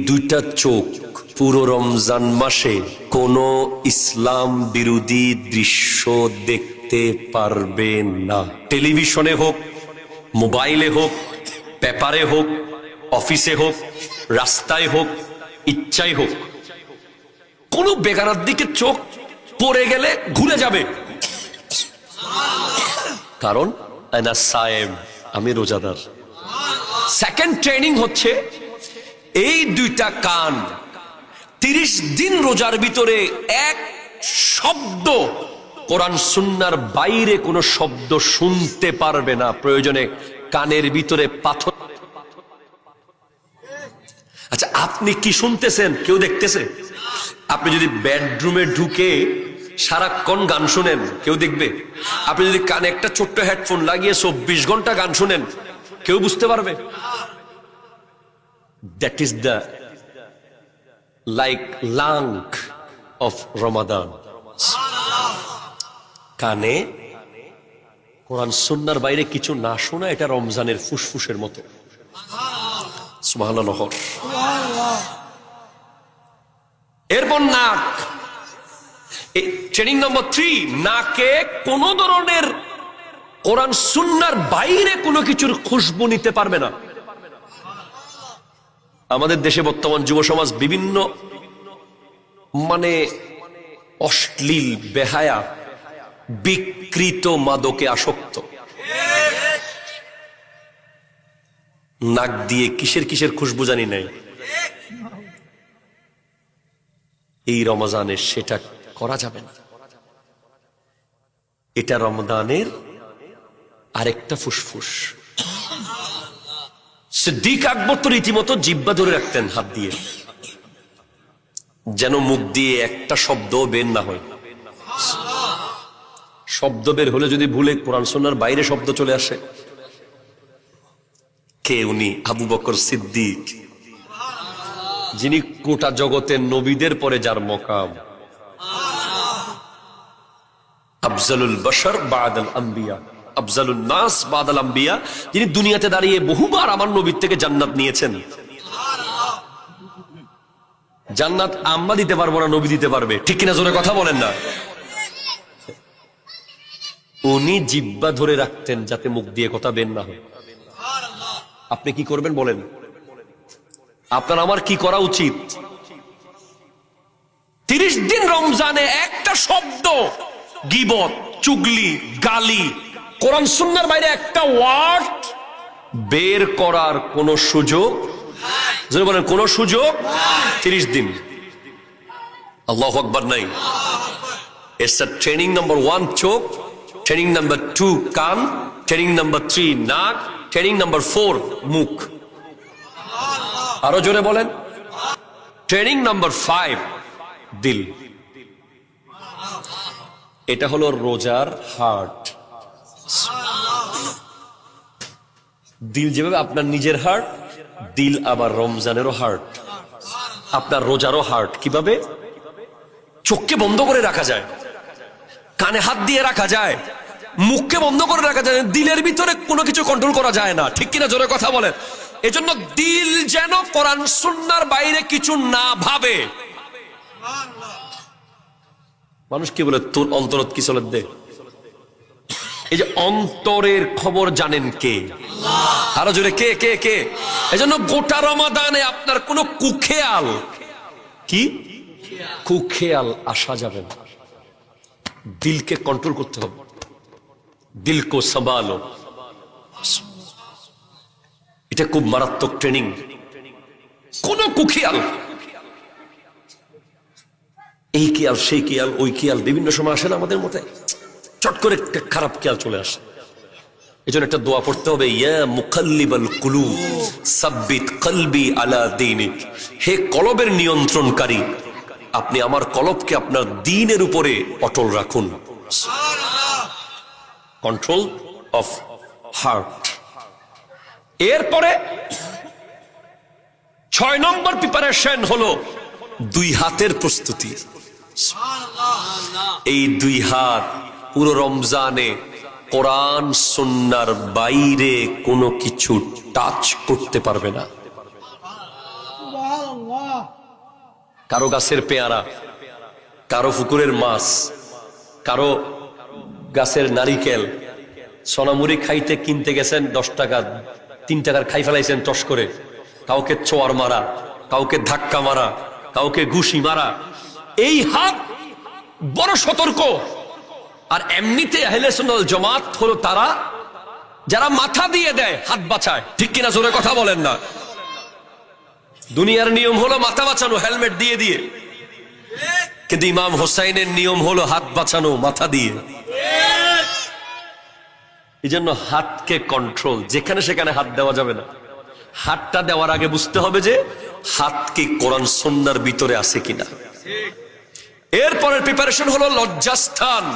দুইটা চোখ পুরো রমজান মাসে কোনো ইসলাম বিরোধী দৃশ্য দেখতে পারবে না। টেলিভিশনে হোক, মোবাইলে হোক, পেপারে হোক, অফিসে হোক, রাস্তায় হোক, ইচ্ছাই হোক, কোনো বেগানার দিকে চোখ পড়ে গেলে ঘুরে যাবে। কারণ আনা সায়েম, আমি রোজাদার। সেকেন্ড ট্রেনিং হচ্ছে এই দুইটা কান 30 দিন রোজার ভিতরে এক শব্দ কোরআন সুন্নাহর বাইরে কোনো শব্দ শুনতে পারবে না। প্রয়োজনে কানের ভিতরে পাথর। আচ্ছা, আপনি কি শুনতেছেন? কেউ দেখতেছে? আপনি যদি বেডরুমে ঢুকে সারাক্ষণ গান শুনেন, কেউ দেখবে? আপনি যদি কানে একটা ছোট্ট হেডফোন লাগিয়ে 24 ঘন্টা গান শুনেন, কেউ বুঝতে পারবে? That is the like lung of Ramadan. কানে কোরআন সুন্নাহর বাইরে কিছু না শোনা, এটা রমজানের ফুসফুসের মতো। সুবহানাল্লাহ। এরপর নাক, ট্রেনিং নম্বর 3, নাকে কোন ধরনের কোরআন সুন্নাহর বাইরে কোনো কিছুর খুশবু নিতে পারবে না। আমাদের দেশে বর্তমান যুব সমাজ বিভিন্ন অশ্লীল, বেহায়া, বিকৃত মাদকে আসক্ত। নাক দিয়ে কিসের কিসের খুশবু জানি নাই। এই রমজানে সেটা করা যাবে না। এটা রমজানের আরেকটা ফুসফুস। সিদ্দিক আকবর তো রীতিমতো জিহ্বা ধরে রাখতেন হাত দিয়ে, যেন মুখ দিয়ে একটা শব্দ বের না হয়। শব্দ বের হলে যদি ভুলে কোরআন সুন্নাহর বাইরে শব্দ চলে আসে। কে উনি? আবু বকর সিদ্দিক, যিনি গোটা জগতের নবীদের পরে যার মকাম, আফজালুল বাশার বাদাল আম্বিয়া, আফজালুন নাস বাদাল আম্বিয়া, যিনি দুনিয়াতে দাঁড়িয়ে বহুবার আমার নবীর থেকে জান্নাত নিয়েছেন। জান্নাত আমরা দিতে পারবো না, নবী দিতে পারবে। ঠিক কিনা? জোরে কথা বলেন না। উনি জিহ্বা ধরে রাখতেন যাতে মুখ দিয়ে কথা বের না হয়। আপনি কি করবেন বলেন? আপনার আমার কি করা উচিত? 30 দিন রমজানে একটা শব্দ, গীবত, চুগলি, গালি, কোরআন সুন্নাহর বাইরে একটা ওয়ার্ড বের করার কোন সুযোগ, যদি বলেন কোন সুযোগ, 30 দিন। আল্লাহু আকবার নাই। It's a training number 1 চোখ, ট্রেনিং নাম্বার 2 কান, ট্রেনিং নাম্বার 3 নাক, ট্রেনিং নাম্বার 4 মুখ। আরো জোরে বলেন। ট্রেনিং নাম্বার 5 দিল। এটা হলো রোজার হার্ট। দিল যেভাবে আপনার নিজের হার্ট, দিল আবার রমজানেরও হার্ট, আপনার রোজারও হার্ট। কিভাবে? চোখকে বন্ধ করে রাখা যায়, কানে হাত দিয়ে রাখা যায়, মুখকে বন্ধ করে রাখা যায়, দিলের ভিতরে কোনো কিছু কন্ট্রোল করা যায় না। ঠিক কিনা? জোরে কথা বলেন। এজন্য দিল যেন কোরআন সুন্নাহর বাইরে কিছু না ভাবে। মানুষ কি বলে, তোর অন্তরত কি চলে দে। এই যে অন্তরের খবর জানেন কে? আরো জোরে, কে কে কে? এজন্য গোটা রমাদানে আপনার কোনো কুখেয়াল, কি কুখেয়াল আসা যাবে না। দিলকে কন্ট্রোল করতে হবে। দিল কো সামলালো। এটা খুব মারাত্মক ট্রেনিং। কোন কুখেয়াল, এই খেয়াল, সেই খেয়াল, ওই খেয়াল, বিভিন্ন সময় আসে না আমাদের মধ্যে, চট করে একটা খারাপ খেয়াল চলে আসে। এই জন্য একটা দোয়া পড়তে হবে, ইয়া মুকাল্লিবাল কুলুব সাব্বিত কলবি আলা দীনিক। হে কলবের নিয়ন্ত্রণকারী, আপনি আমার কলবকে আপনার দ্বীনের উপরে অটল রাখুন। Control of heart. এরপরে 6 নম্বর প্রিপারেশন হলো 2 হাতের প্রস্তুতি। এই 2 হাত পুরো রমজানে কোরআন সুন্নাহর বাইরে কোনো কিছু টাচ করতে পারবে না। কারো গাছের পেয়ারা, কারো পুকুরের মাছ, কারো গাছের নারিকেল, সোনামুড়ি খাইতে কিনতে গেছেন 10 টাকা, 3 টাকার খাই ফেলাইছেন টস করে। কাউকে চোয়ার মারা, কাউকে ধাক্কা মারা, কাউকে ঘুষি মারা। এই হাত বড় সতর্ক। আর এমনিতে আহলে সুন্নাত ওয়াল জামাত হলো তারা যারা মাথা দিয়ে দেয়, হাত বাঁচায়। ঠিক কিনা জোরে কথা বলেন না? দুনিয়ার নিয়ম হলো মাথা বাঁচানো হেলমেট দিয়ে দিয়ে, কিন্তু ইমাম হোসাইনের নিয়ম হলো হাত বাঁচানো মাথা দিয়ে। এই জন্য হাতকে কন্ট্রোল, যেখানে সেখানে হাত দেওয়া যাবে না। হাতটা দেওয়ার আগে বুঝতে হবে যে হাত কি কোরআন সুন্নাহর ভিতরে আছে কিনা। এরপরের প্রিপারেশন হলো লজ্জাস্থান।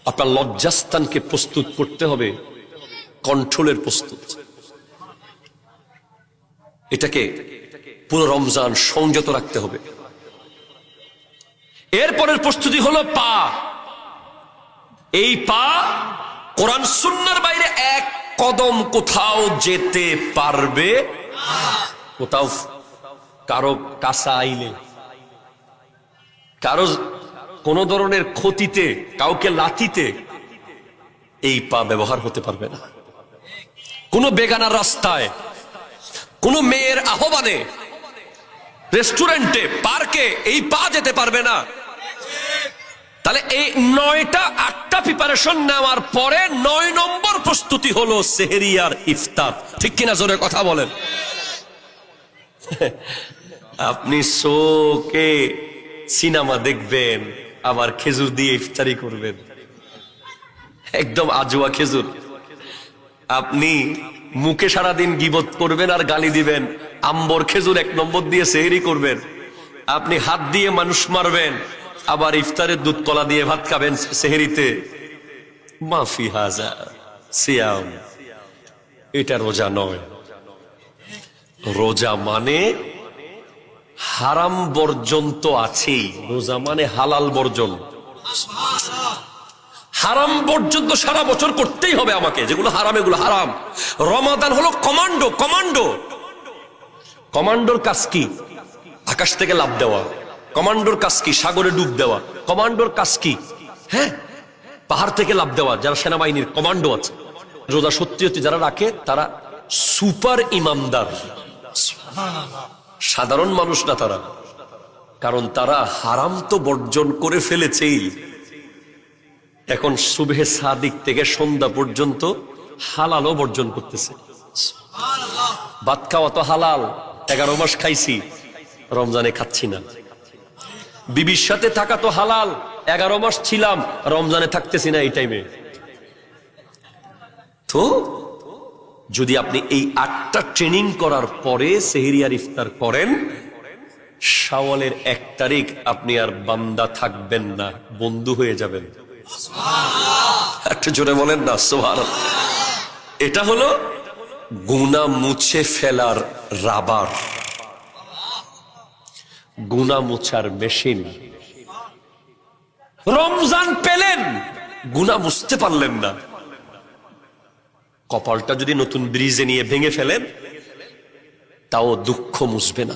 আপনার লজ্জাস্থানকে প্রস্তুত করতে হবে, কন্ট্রোলের প্রস্তুত। এটাকে পুরো রমজান সংযত রাখতে হবে। এরপরের প্রস্তুতি হলো পা। এই পা কোরআন সুন্নাহর বাইরে এক কদম কোথাও যেতে পারবে। কোথাও কারো কাছা আইলে, কারো কোন ধরনের ক্ষতিতে, কাউকে লাথিতে এই পা ব্যবহার হতে পারবে না। কোন বেগানার রাস্তায়, কোন মেয়ের আহ্বানে, রেস্টুরেন্টে, পার্কে এই পা যেতে পারবে না। তাহলে এই 9টা 8টা প্রিপারেশন নেওয়ার পরে 9 নম্বর প্রস্তুতি হলো সেহরি আর ইফতার। ঠিক কিনা জোরে কথা বলেন? আপনি শোকে সিনেমা দেখবেন, আবার খেজুর দিয়ে ইফতারি করবেন, একদম আজুয়া খেজুর। আপনি মুখে সারাদিন গীবত করবেন আর গালি দিবেন, আম্বর খেজুর 1 নম্বর দিয়ে সেহরি করবেন। আপনি হাত দিয়ে মানুষ মারবেন, আবার ইফতারের দুধ কলা দিয়ে ভাত খাবেন সেহরিতে। মাফি হাজা সিয়াম। এটা রোজা নয়। রোজা মানে হারাম বর্জন তো আছেই, রোজা মানে হালাল বর্জন। হারাম বর্জন তো সারা বছর করতেই হবে আমাকে, যেগুলো হারাম এগুলো হারাম। রমাদান হলো কমান্ডো। কমান্ডোর কাজ কি? আকাশ থেকে লাফ দেওয়া। কমান্ডোর কাজ কি? সাগরে ডুব দেওয়া। কমান্ডোর কাজ কি? হ্যাঁ, পাহাড় থেকে লাফ দেওয়া। যারা সেনাবাহিনীর কমান্ডো আছে, রোজা সত্যি সত্যি যারা রাখে তারা সুপার ইমানদার, সাধারণ মানুষ না তারা। কারণ তারা হারাম তো বর্জন করে ফেলেছেই। এখন সুবহে সাদিক থেকে সন্ধ্যা পর্যন্ত হালালও বর্জন করতেছে। ভাত খাওয়া তো হালাল, 11 মাস খাইছি, রমজানে খাচ্ছি না। বিবির সাথে থাকা তো হালাল, 11 মাস ছিলাম, রমজানে থাকতেছি না এই টাইমে। তো যদি আপনি এই 8টা ট্রেনিং করার পরে সেহরি আর ইফতার করেন, শাওয়ালের 1 তারিখ আপনি আর বান্দা থাকবেন না, বন্ধু হয়ে যাবেন। একটু জোরে বলেন না সুবহানাল্লাহ। এটা হলো গুনাহ মুছে ফেলার রাবার, গুনাহ মুছার মেশিন। রমজান পেলেন, গুনাহ মুছতে পারলেন না, কপালটা যদি নতুন ব্রিজে নিয়ে ভেঙে ফেলেন তাও দুঃখ মুছবে না।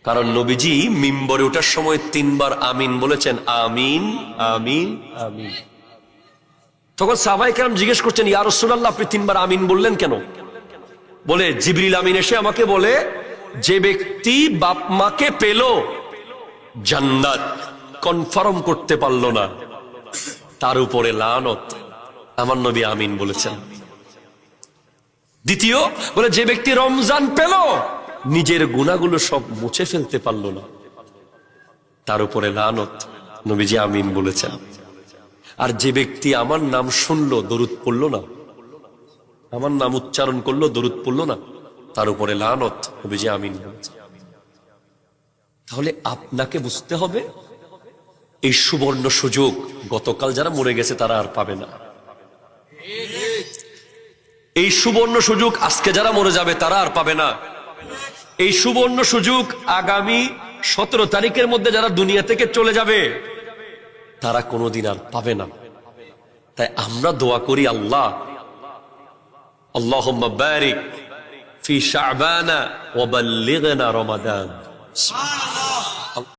কারণ নবীজি মিম্বরে ওঠার সময় 3 বার আমিন বলেছেন, আমিন আমিন আমিন। তখন সাহাবায়ে কেরাম জিজ্ঞেস করছেন, ইয়া রাসূলুল্লাহ আপনি 3 বার আমিন বললেন কেন? বলে জিবরিল আমিন এসে আমাকে বলে, যে ব্যক্তি বাপ মাকে পেল, জান্নাত কনফার্ম করতে পারল না, তার উপরে লানত। আমার নবী আমিন বলেছেন। দ্বিতীয় বলে, যে ব্যক্তি রমজান পেল, নিজের গুনাহগুলো সব মুছে ফেলতে পারল না, তার উপরে লানত। নবীজি আমিন বলেছেন। আর যে ব্যক্তি আমার নাম শুনলো, দরুদ পড়লো না, আমার নাম উচ্চারণ করলো, দরুদ পড়লো না, তার উপরে লানত। নবীজি আমিন বলেছেন। তাহলে আপনাকে বুঝতে হবে এই সুবর্ণ সুযোগ গতকাল যারা মরে গেছে তারা আর পাবে না। এই সুবর্ণ সুযোগ আজকে যারা মরে যাবে তারা আর পাবে না। এই সুবর্ণ সুযোগ আগামী 17 তারিখের মধ্যে যারা দুনিয়া থেকে চলে যাবে তারা কোনোদিন আর পাবে না। তাই আমরা দোয়া করি, আল্লাহ আল্লাহুম্মা বারিক ফি শাবানা ওয়া বাল্লিগনা রমাদান।